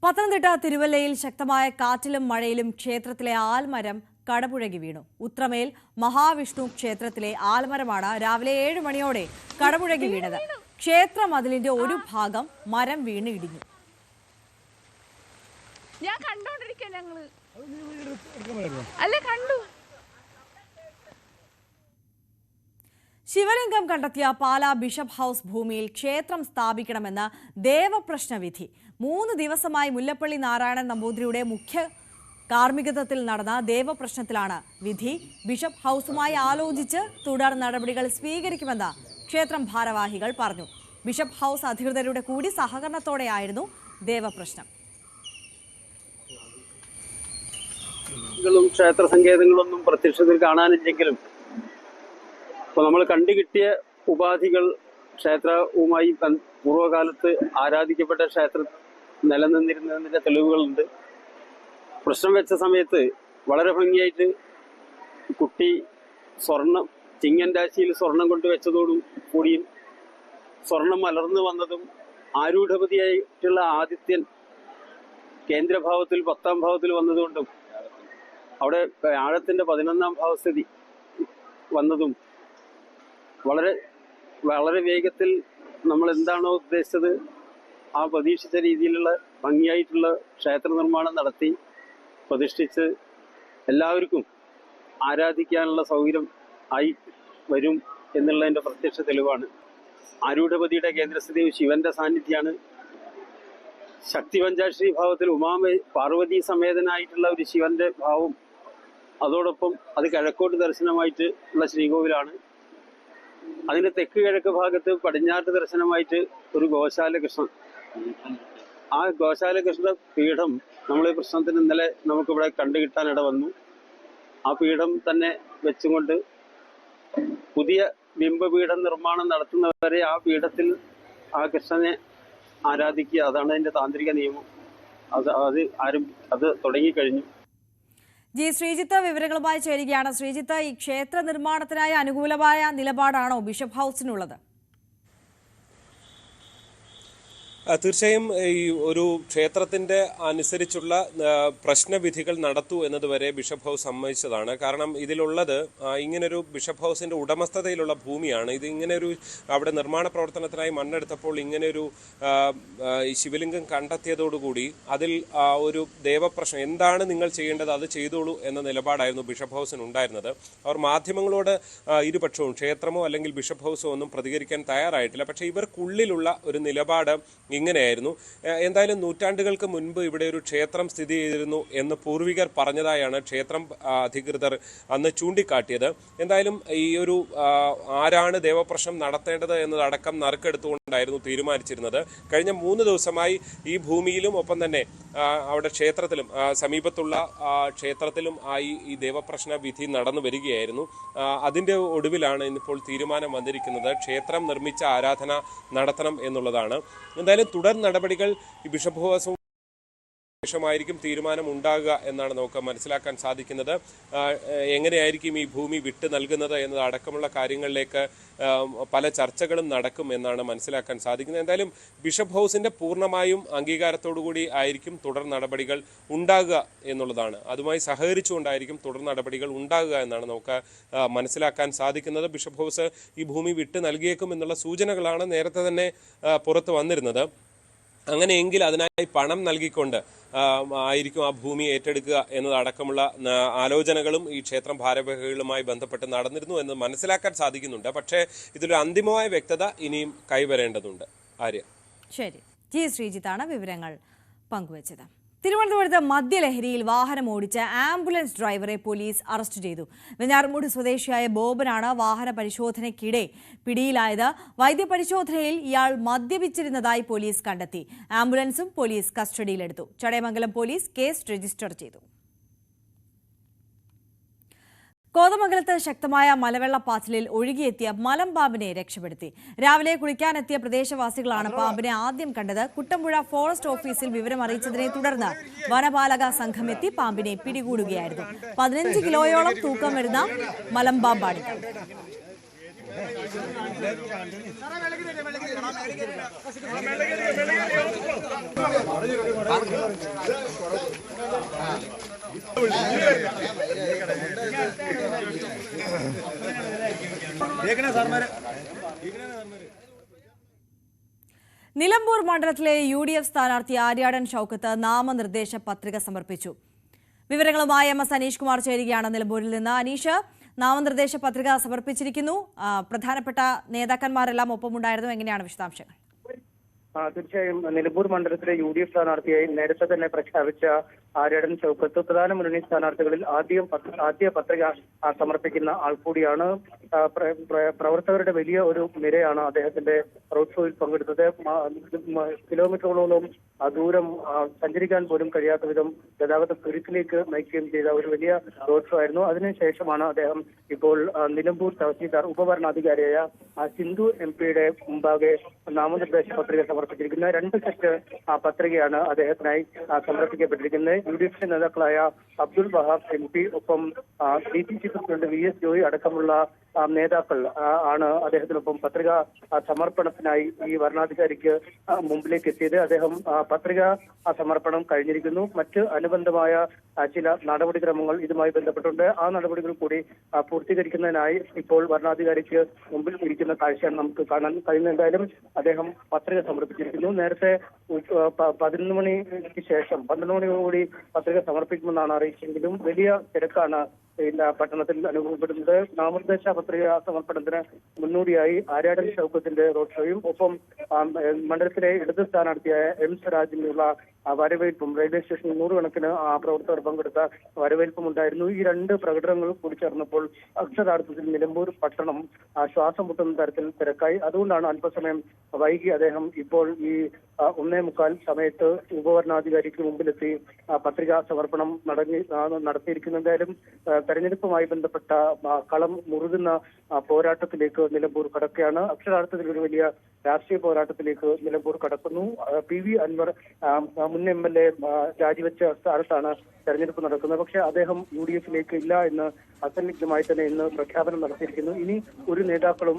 പത്തനംതിട്ട തിരുവല്ലയിൽ ശക്തമായ കാറ്റിലും മഴയിലും ക്ഷേത്രത്തിലെ ആൽമരം കടപുഴകി വീണു. ഉത്രമേൽ മഹാവിഷ്ണു ക്ഷേത്രത്തിലെ ആൽമരമാണ് രാവിലെ 7 മണിയോടെ കടപുഴകി വീണത്. ക്ഷേത്ര മതിലിന്റെ ഒരു ഭാഗം മരം വീണ് ഇടിഞ്ഞു. ഞാൻ കണ്ടോണ്ടിരിക്കാൻ ഞങ്ങള് അല്ലേ കണ്ടു. ശിവലിംഗം കണ്ടെത്തിയ പാലാ ബിഷപ്പ് ഹൌസ് ഭൂമിയിൽ ക്ഷേത്രം സ്ഥാപിക്കണമെന്ന് ദേവപ്രശ്നവിധി. 3 ദിവസമായി മുല്ലപ്പള്ളി നാരായണൻ നമ്പൂതിരിയുടെ മുഖ്യ കാർമ്മികത്വത്തിൽ നടന്ന ദേവപ്രശ്നത്തിലാണ് വിധി. ബിഷപ്പ് ഹൌസുമായി ആലോചിച്ച് തുടർ നടപടികൾ സ്വീകരിക്കുമെന്ന് ക്ഷേത്രം ഭാരവാഹികൾ പറഞ്ഞു. ബിഷപ്പ് ഹൌസ് അധികൃതരുടെ കൂടി സഹകരണത്തോടെയായിരുന്നു ദേവപ്രശ്നം. ക്ഷേത്ര സങ്കേതങ്ങളൊന്നും പ്രത്യക്ഷത്തിൽ കാണാനില്ലെങ്കിലും ഇപ്പോൾ നമ്മൾ കണ്ടുകിട്ടിയ ഉപാധികൾ ക്ഷേത്രവുമായി പൂർവ്വകാലത്ത് ആരാധിക്കപ്പെട്ട ക്ഷേത്രം നിലനിന്നിരുന്നതിൻ്റെ തെളിവുകളുണ്ട്. പ്രശ്നം വെച്ച സമയത്ത് വളരെ ഭംഗിയായിട്ട് കുട്ടി സ്വർണം ചിങ്ങൻ രാശിയിൽ സ്വർണം കൊണ്ട് വെച്ചതോടും കൂടിയും സ്വർണം മലർന്നു വന്നതും ആരൂഢപതിയായിട്ടുള്ള ആദിത്യൻ കേന്ദ്രഭാവത്തിൽ 10ാം ഭാവത്തിൽ വന്നതുകൊണ്ടും അവിടെ ആഴത്തിന്റെ 11ാം ഭാവസ്ഥിതി വന്നതും വളരെ വളരെ വേഗത്തിൽ നമ്മൾ എന്താണോ ഉദ്ദേശിച്ചത് ആ പ്രതീക്ഷിച്ച രീതിയിലുള്ള ഭംഗിയായിട്ടുള്ള ക്ഷേത്ര നിർമ്മാണം നടത്തി പ്രതിഷ്ഠിച്ച് എല്ലാവർക്കും ആരാധിക്കാനുള്ള സൗകര്യം ആയി വരും എന്നുള്ളതിൻ്റെ പ്രത്യക്ഷ തെളിവാണ്. ആരൂഢപതിയുടെ കേന്ദ്രസ്ഥിതി ശിവന്റെ സാന്നിധ്യമാണ്. ശക്തി പഞ്ചാക്ഷരി ഭാവത്തിൽ പാർവതി സമേതനായിട്ടുള്ള ഒരു ശിവന്റെ ഭാവം, അതോടൊപ്പം അത് കിഴക്കോട്ട് ദർശനമായിട്ട് ഉള്ള ശ്രീകോവിലാണ്. അതിന്റെ തെക്ക് കിഴക്ക് ഭാഗത്ത് പടിഞ്ഞാട്ട് ദർശനമായിട്ട് ഒരു ഗോശാല കൃഷ്ണൻ. ആ ഗോശാല കൃഷ്ണ പീഠം നമ്മളെ പ്രശ്നത്തിന് ഇന്നലെ നമുക്കിവിടെ കണ്ടുകിട്ടാനിട വന്നു. ആ പീഠം തന്നെ വെച്ചുകൊണ്ട് പുതിയ ബിംബപീഠം നിർമ്മാണം നടത്തുന്നവരെ ആ പീഠത്തിൽ ആ കൃഷ്ണനെ ആരാധിക്കുക, അതാണ് അതിന്റെ താന്ത്രിക നിയമം. അത് തുടങ്ങിക്കഴിഞ്ഞു. ജി ശ്രീജിത്ത് വിവരങ്ങളുമായി ചേരുകയാണ്. ശ്രീജിത്ത്, ഈ ക്ഷേത്ര നിർമ്മാണത്തിനായി അനുകൂലമായ നിലപാടാണോ ബിഷപ്പ് ഹൌസിനുള്ളത്? തീർച്ചയായും ഈ ഒരു ക്ഷേത്രത്തിന്റെ അനുസരിച്ചുള്ള പ്രശ്നവിധികൾ നടത്തൂ എന്നതുവരെ ബിഷപ്പ് ഹൗസ് സമ്മതിച്ചതാണ്. കാരണം ഇതിലുള്ളത് ഇങ്ങനൊരു ബിഷപ്പ് ഹൗസിന്റെ ഉടമസ്ഥതയിലുള്ള ഭൂമിയാണ്. ഇത് ഇങ്ങനെയൊരു അവിടെ നിർമ്മാണ പ്രവർത്തനത്തിനായി മണ്ണെടുത്തപ്പോൾ ഇങ്ങനെയൊരു ശിവലിംഗം കണ്ടെത്തിയതോടുകൂടി അതിൽ ഒരു ദേവപ്രശ്നം എന്താണ് നിങ്ങൾ ചെയ്യേണ്ടത് അത് ചെയ്തോളൂ എന്ന നിലപാടായിരുന്നു ബിഷപ്പ് ഹൗസിന് ഉണ്ടായിരുന്നത്. അവർ മാധ്യമങ്ങളോട് ഇരുപക്ഷവും ക്ഷേത്രമോ അല്ലെങ്കിൽ ബിഷപ്പ് ഹൗസോ ഒന്നും പ്രതികരിക്കാൻ തയ്യാറായിട്ടില്ല. പക്ഷേ ഇവർക്കുള്ളിലുള്ള ഒരു നിലപാട് ഇങ്ങനെയായിരുന്നു. എന്തായാലും നൂറ്റാണ്ടുകൾക്ക് മുൻപ് ഇവിടെ ഒരു ക്ഷേത്രം സ്ഥിതി ചെയ്തിരുന്നു എന്ന് പൂർവികർ പറഞ്ഞതായാണ് ക്ഷേത്രം അധികൃതർ അന്ന് ചൂണ്ടിക്കാട്ടിയത്. എന്തായാലും ഈ ഒരു ആരാണ് ദേവപ്രശ്നം നടത്തേണ്ടത് എന്നതടക്കം നറുക്കെടുത്തുകൊണ്ടായിരുന്നു തീരുമാനിച്ചിരുന്നത്. കഴിഞ്ഞ 3 ദിവസമായി ഈ ഭൂമിയിലും ഒപ്പം തന്നെ അവിടെ ക്ഷേത്രത്തിലും സമീപത്തുള്ള ക്ഷേത്രത്തിലും ആയി ഈ ദേവപ്രശ്ന വിധി നടന്നു വരികയായിരുന്നു. അതിൻ്റെ ഒടുവിലാണ് ഇന്നിപ്പോൾ തീരുമാനം വന്നിരിക്കുന്നത്. ക്ഷേത്രം നിർമ്മിച്ച ആരാധന നടത്തണം എന്നുള്ളതാണ്. എന്തായാലും തുടർ നടപടികൾ ഈ ബിഷപ്പ് ഹൗസും ശേഷമായിരിക്കും തീരുമാനം ഉണ്ടാകുക എന്നാണ് നമുക്ക് മനസ്സിലാക്കാൻ സാധിക്കുന്നത്. എങ്ങനെയായിരിക്കും ഈ ഭൂമി വിട്ടു നൽകുന്നത് എന്നതടക്കമുള്ള കാര്യങ്ങളിലേക്ക് പല ചർച്ചകളും നടക്കും എന്നാണ് മനസ്സിലാക്കാൻ സാധിക്കുന്നത്. എന്തായാലും ബിഷപ്പ് ഹൗസിന്റെ പൂർണ്ണമായും അംഗീകാരത്തോടുകൂടി ആയിരിക്കും തുടർ നടപടികൾ ഉണ്ടാകുക എന്നുള്ളതാണ്. അതുമായി സഹകരിച്ചുകൊണ്ടായിരിക്കും തുടർ നടപടികൾ ഉണ്ടാകുക എന്നാണ് നമുക്ക് മനസ്സിലാക്കാൻ സാധിക്കുന്നത്. ബിഷപ്പ് ഹൗസ് ഈ ഭൂമി വിട്ടു നൽകിയേക്കും എന്നുള്ള സൂചനകളാണ് നേരത്തെ തന്നെ പുറത്തു വന്നിരുന്നത്. അങ്ങനെയെങ്കിൽ അതിനായി പണം നൽകിക്കൊണ്ട് ആയിരിക്കും ആ ഭൂമി ഏറ്റെടുക്കുക എന്നതടക്കമുള്ള ആലോചനകളും ഈ ക്ഷേത്രം ഭാരവാഹികളുമായി ബന്ധപ്പെട്ട് നടന്നിരുന്നു എന്ന് മനസ്സിലാക്കാൻ സാധിക്കുന്നുണ്ട്. പക്ഷേ ഇതിലൊരു അന്തിമമായ വ്യക്തത ഇനിയും കൈവരേണ്ടതുണ്ട്. ആര്യ. ശരി, ജി ശ്രീജിത്താണ് വിവരങ്ങൾ പങ്കുവച്ചത്. തിരുവനന്തപുരത്ത് മദ്യലഹരിയിൽ വാഹനം ഓടിച്ച ആംബുലൻസ് ഡ്രൈവറെ പോലീസ് അറസ്റ്റ് ചെയ്തു. വെഞ്ഞാറമൂട് സ്വദേശിയായ ബോബനാണ് വാഹന പരിശോധനയ്ക്കിടെ പിടിയിലായത്. വൈദ്യപരിശോധനയിൽ ഇയാൾ മദ്യപിച്ചിരുന്നതായി പോലീസ് കണ്ടെത്തി. ആംബുലൻസും പോലീസ് കസ്റ്റഡിയിലെടുത്തു. ചടയമംഗലം പോലീസ് കേസ് രജിസ്റ്റർ ചെയ്തു. കോതമംഗലത്ത് ശക്തമായ മലവെള്ളപ്പാച്ചിലിൽ ഒഴുകിയെത്തിയ മലമ്പാമ്പിനെ രക്ഷപ്പെടുത്തി. രാവിലെ കുളിക്കാനെത്തിയ പ്രദേശവാസികളാണ് പാമ്പിനെ ആദ്യം കണ്ടത്. കുട്ടമ്പുഴ ഫോറസ്റ്റ് ഓഫീസിൽ വിവരം അറിയിച്ചതിനെ തുടർന്ന് വനപാലക സംഘം എത്തി പാമ്പിനെ പിടികൂടുകയായിരുന്നു. 15 കിലോയോളം തൂക്കം വരുന്ന മലമ്പാമ്പാണിത്. നിലമ്പൂർ മണ്ഡലത്തിലെ UDF സ്ഥാനാർത്ഥി ആര്യാടൻ ഷൗക്കത്ത് നാമനിർദ്ദേശ പത്രിക സമർപ്പിച്ചു. വിവരങ്ങളുമായി MS അനീഷ് കുമാർ ചേരുകയാണ് നിലമ്പൂരിൽ നിന്ന്. അനീഷ്, നാമനിർദ്ദേശ പത്രിക സമർപ്പിച്ചിരിക്കുന്നു. പ്രധാനപ്പെട്ട നേതാക്കന്മാരെല്ലാം ഒപ്പമുണ്ടായിരുന്നു. എങ്ങനെയാണ് വിശദാംശങ്ങൾ? തീർച്ചയായും നിലമ്പൂർ മണ്ഡലത്തിലെ UDF സ്ഥാനാർത്ഥിയായി നേരത്തെ തന്നെ പ്രഖ്യാപിച്ച ആര്യാടൻ ഷൗക്കത്ത് പ്രധാന മുന്നണി സ്ഥാനാർത്ഥികളിൽ ആദ്യ പത്രിക സമർപ്പിക്കുന്ന ആൾ കൂടിയാണ്. പ്രവർത്തകരുടെ വലിയ ഒരു നിരയാണ് അദ്ദേഹത്തിന്റെ റോഡ് ഷോയിൽ പങ്കെടുത്തത്. കിലോമീറ്ററുകളോളം ദൂരം സഞ്ചരിക്കാൻ പോലും കഴിയാത്ത വിധം ഗതാഗത കുരുക്കിലേക്ക് നയിക്കുകയും ചെയ്ത ഒരു വലിയ റോഡ് ഷോ ആയിരുന്നു. അതിനുശേഷമാണ് അദ്ദേഹം ഇപ്പോൾ നിലമ്പൂർ തഹസീൽദാർ ഉപഭരണാധികാരിയായ സിന്ധു MP മുമ്പാകെ നാമനിർദ്ദേശ പത്രിക സമർപ്പിച്ചിരിക്കുന്നത്. 2 സെറ്റ് പത്രികയാണ് അദ്ദേഹത്തിനായി സമർപ്പിക്കപ്പെട്ടിരിക്കുന്നത്. UDF നേതാക്കളായ അബ്ദുൽ വഹാബ് MP, ഒപ്പം DPC പ്രസിഡന്റ് VS ജോയി അടക്കമുള്ള നേതാക്കൾ ആണ് അദ്ദേഹത്തിനൊപ്പം പത്രിക സമർപ്പണത്തിനായി ഈ വരണാധികാരിക്ക് മുമ്പിലേക്ക് എത്തിയത്. അദ്ദേഹം പത്രിക സമർപ്പണം കഴിഞ്ഞിരിക്കുന്നു. മറ്റ് അനുബന്ധമായ ചില നടപടിക്രമങ്ങൾ ഇതുമായി ബന്ധപ്പെട്ടുണ്ട്. ആ നടപടികൾ കൂടി പൂർത്തീകരിക്കുന്നതിനായി ഇപ്പോൾ വരണാധികാരിക്ക് മുമ്പിൽ ഇരിക്കുന്ന കാഴ്ചയാണ് നമുക്ക് കാണാൻ കഴിയുന്നത്. എന്തായാലും അദ്ദേഹം പത്രിക സമർപ്പിച്ചിരിക്കുന്നു. നേരത്തെ 11 മണിക്ക് ശേഷം 12 മണിയോടുകൂടി പത്രിക സമർപ്പിക്കുമെന്നാണ് അറിയിച്ചെങ്കിലും വലിയ തിരക്കാണ് പട്ടണത്തിൽ അനുഭവപ്പെടുന്നത്. നാമനിർദ്ദേശ പത്രിക സമർപ്പണത്തിന് മുന്നോടിയായി ആര്യാടൻ ഷൗക്കത്തിന്റെ റോഡ് ഷോയും ഒപ്പം മണ്ഡലത്തിലെ ഇടത് സ്ഥാനാർത്ഥിയായ M സ്വരാജിനുള്ള വരവേൽപ്പും റെയിൽവേ സ്റ്റേഷനിൽ 100 കണക്കിന് പ്രവർത്തകർ പങ്കെടുത്ത വരവേൽപ്പും ഉണ്ടായിരുന്നു. ഈ 2 പ്രകടനങ്ങൾ കൂടി ചേർന്നപ്പോൾ അക്ഷരാർത്ഥത്തിൽ നിലമ്പൂർ പട്ടണം ശ്വാസം മുട്ടുന്ന തരത്തിൽ തിരക്കായി. അതുകൊണ്ടാണ് അല്പസമയം വൈകി അദ്ദേഹം ഇപ്പോൾ ഈ 1:15 സമയത്ത് ഉപവരണാധികാരിക്ക് മുമ്പിലെത്തി പത്രികാ സമർപ്പണം നടത്തിയിരിക്കുന്നു. എന്തായാലും തെരഞ്ഞെടുപ്പുമായി ബന്ധപ്പെട്ട കളം മുറുകുന്ന പോരാട്ടത്തിലേക്ക് നിലമ്പൂർ കടക്കുകയാണ്. അക്ഷരാർത്ഥത്തിൽ ഒരു വലിയ രാഷ്ട്രീയ പോരാട്ടത്തിലേക്ക് നിലമ്പൂർ കടക്കുന്നു. PV അൻവർ മുൻ MLA രാജിവെച്ച സ്ഥാനത്താണ് തെരഞ്ഞെടുപ്പ് നടക്കുന്നത്. പക്ഷേ അദ്ദേഹം UDFിലേക്ക് ഇല്ല എന്ന് അസന്നിഗ്ധമായി തന്നെ ഇന്ന് പ്രഖ്യാപനം നടത്തിയിരിക്കുന്നു. ഇനി ഒരു നേതാക്കളും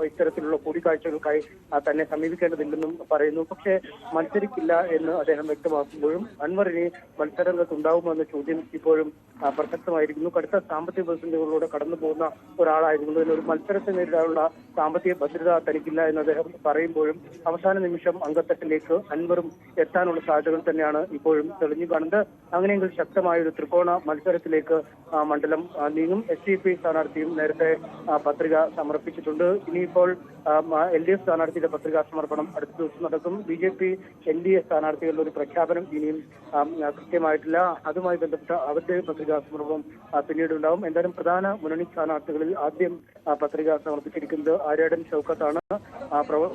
ഇത്തരത്തിലുള്ള കൂടിക്കാഴ്ചകൾക്കായി തന്നെ സമീപിക്കേണ്ടതില്ലെന്നും പറയുന്നു. പക്ഷേ മത്സരിക്കില്ല എന്ന് അദ്ദേഹം വ്യക്തമാക്കുമ്പോഴും അൻവർ ഇനി മത്സരരംഗത്തുണ്ടാവുമോ എന്ന ചോദ്യം ഇപ്പോഴും പ്രസക്തമായിരിക്കുന്നു. കടുത്ത സാമ്പത്തിക പ്രതിസന്ധികളിലൂടെ കടന്നു പോകുന്ന ഒരാളായിരുന്നു. ഒരു മത്സരത്തെ നേരിടാനുള്ള സാമ്പത്തിക ഭദ്രത തനിക്കില്ല എന്ന് അദ്ദേഹം പറയുമ്പോഴും അവസാന നിമിഷം അങ്കത്തട്ടിലേക്ക് അൻവറും എത്താനുള്ള സാധ്യതകൾ തന്നെയാണ് ഇപ്പോഴും തെളിഞ്ഞു കാണുന്നത്. അങ്ങനെയെങ്കിൽ ശക്തമായ ഒരു ത്രികോണ മത്സരത്തിലേക്ക് മണ്ഡലം നീങ്ങും. SDP സ്ഥാനാർത്ഥിയും നേരത്തെ പത്രിക സമർപ്പിച്ചിട്ടുണ്ട്. ഇനിയിപ്പോൾ LDF സ്ഥാനാർത്ഥിയുടെ പത്രികാ സമർപ്പണം അടുത്ത ദിവസം നടക്കും. BJP NDA സ്ഥാനാർത്ഥികളുടെ ഒരു പ്രഖ്യാപനം ഇനിയും കൃത്യമായിട്ടില്ല. അതുമായി ബന്ധപ്പെട്ട അവരുടെ പത്രികാ സമർപ്പണം പിന്നീട് ഉണ്ടാവും. എന്തായാലും പ്രധാന മുന്നണി സ്ഥാനാർത്ഥികളിൽ ആദ്യം പത്രിക സമർപ്പിച്ചിരിക്കുന്നത് ആര്യാടൻ ഷൗക്കത്താണ്.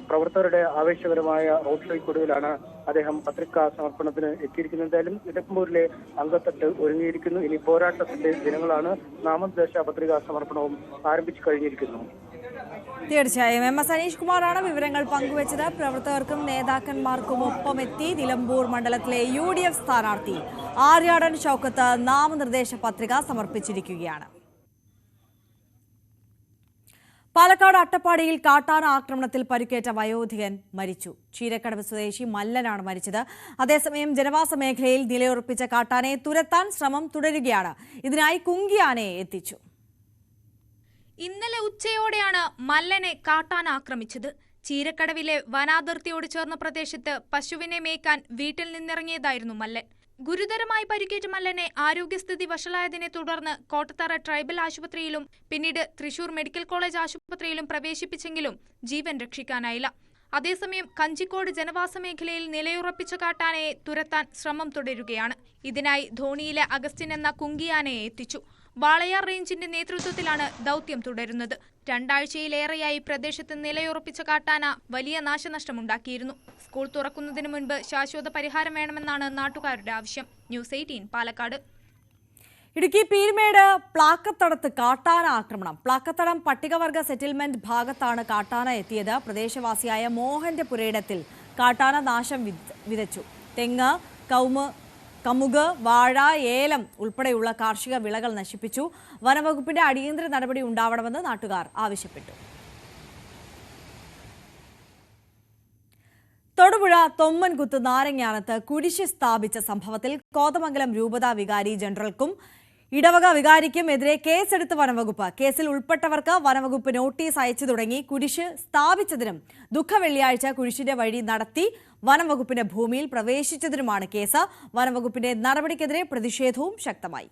പ്രവർത്തകരുടെ ആവേശകരമായ റോഡ് ഷോയ്ക്കൊടുവിലാണ് അദ്ദേഹം പത്രികാ സമർപ്പണത്തിന് എത്തിയിരിക്കുന്നത്. എന്തായാലും നിലമ്പൂരിലെ അങ്കത്തട്ട് ഒരുങ്ങിയിരിക്കുന്നു. ഇനി പോരാട്ടത്തിന്റെ ദിനങ്ങളാണ്. നാമനിർദ്ദേശ പത്രികാ സമർപ്പണവും ആരംഭിച്ചു കഴിഞ്ഞിരിക്കുന്നു. തീർച്ചയായും MS അനീഷ് കുമാറാണ് വിവരങ്ങൾ പങ്കുവച്ചത്. പ്രവർത്തകർക്കും നേതാക്കന്മാർക്കും ഒപ്പമെത്തി നിലമ്പൂർ മണ്ഡലത്തിലെ UDF സ്ഥാനാർത്ഥി ആര്യാടൻ ഷൗക്കത്ത് നാമനിർദ്ദേശ പത്രിക സമർപ്പിച്ചിരിക്കുകയാണ്. പാലക്കാട് അട്ടപ്പാടിയിൽ കാട്ടാന ആക്രമണത്തിൽ പരിക്കേറ്റ വയോധികൻ മരിച്ചു. ചീരക്കടവ് സ്വദേശി മല്ലനാണ് മരിച്ചത്. അതേസമയം ജനവാസ മേഖലയിൽ നിലയുറപ്പിച്ച കാട്ടാനയെ തുരത്താൻ ശ്രമം തുടരുകയാണ്. ഇതിനായി കുങ്കിയാനയെ എത്തിച്ചു. ഇന്നലെ ഉച്ചയോടെയാണ് മല്ലനെ കാട്ടാന ആക്രമിച്ചത്. ചീരക്കടവിലെ വനാതിർത്തിയോട് ചേർന്ന പ്രദേശത്ത് പശുവിനെ മേയ്ക്കാൻ വീട്ടിൽ നിന്നിറങ്ങിയതായിരുന്നു മല്ലൻ. ഗുരുതരമായി പരിക്കേറ്റ മല്ലനെ ആരോഗ്യസ്ഥിതി വഷളായതിനെ തുടർന്ന് കോട്ടത്തറ ട്രൈബൽ ആശുപത്രിയിലും പിന്നീട് തൃശൂർ മെഡിക്കൽ കോളേജ് ആശുപത്രിയിലും പ്രവേശിപ്പിച്ചെങ്കിലും ജീവൻ രക്ഷിക്കാനായില്ല. അതേസമയം കഞ്ചിക്കോട് ജനവാസ മേഖലയിൽ നിലയുറപ്പിച്ച കാട്ടാനയെ തുരത്താൻ ശ്രമം തുടരുകയാണ്. ഇതിനായി ധോണിയിലെ അഗസ്റ്റിൻ എന്ന കുങ്കിയാനയെ എത്തിച്ചു. വാളയാർ റേഞ്ചിന്റെ നേതൃത്വത്തിലാണ് ദൌത്യം തുടരുന്നത്. 2 ആഴ്ചയിലേറെയായി പ്രദേശത്ത് നിലയുറപ്പിച്ച കാട്ടാന വലിയ നാശനഷ്ടമുണ്ടാക്കിയിരുന്നു. സ്കൂൾ തുറക്കുന്നതിന് മുൻപ് ശാശ്വത പരിഹാരം വേണമെന്നാണ് നാട്ടുകാരുടെ ആവശ്യം. ന്യൂസ് 18 പാലക്കാട്. ഇടുക്കി പീരുമേട് പ്ലാക്കത്തടത്ത് കാട്ടാന ആക്രമണം. പ്ലാക്കത്തടം പട്ടികവർഗ സെറ്റിൽമെന്റ് ഭാഗത്താണ് കാട്ടാന എത്തിയത്. പ്രദേശവാസിയായ മോഹന്റെ പുരയിടത്തിൽ കാട്ടാന നാശം വിതച്ചു. തെങ്ങ്, കമുക്, വാഴ, ഏലം ഉൾപ്പെടെയുള്ള കാർഷിക വിളകൾ നശിപ്പിച്ചു. വനംവകുപ്പിന്റെ അടിയന്തര നടപടി ഉണ്ടാവണമെന്ന് നാട്ടുകാർ ആവശ്യപ്പെട്ടു. തൊടുപുഴ തൊമ്മൻകുത്ത് നാരങ്ങാനത്ത് കുരിശ് സ്ഥാപിച്ച സംഭവത്തിൽ കോതമംഗലം രൂപതാ വികാരി ജനറൽക്കും ഇടവക വികാരിക്കും എതിരെ കേസെടുത്ത് വനംവകുപ്പ്. കേസിൽ ഉൾപ്പെട്ടവർക്ക് വനംവകുപ്പ് നോട്ടീസ് അയച്ചു തുടങ്ങി. കുരിശ് സ്ഥാപിച്ചതിനും ദുഃഖവെള്ളിയാഴ്ച കുരിശിന്റെ വഴി നടത്തി വനംവകുപ്പിന്റെ ഭൂമിയിൽ പ്രവേശിച്ചതിനുമാണ് കേസ്. വനംവകുപ്പിന്റെ നടപടിക്കെതിരെ പ്രതിഷേധവും ശക്തമായി.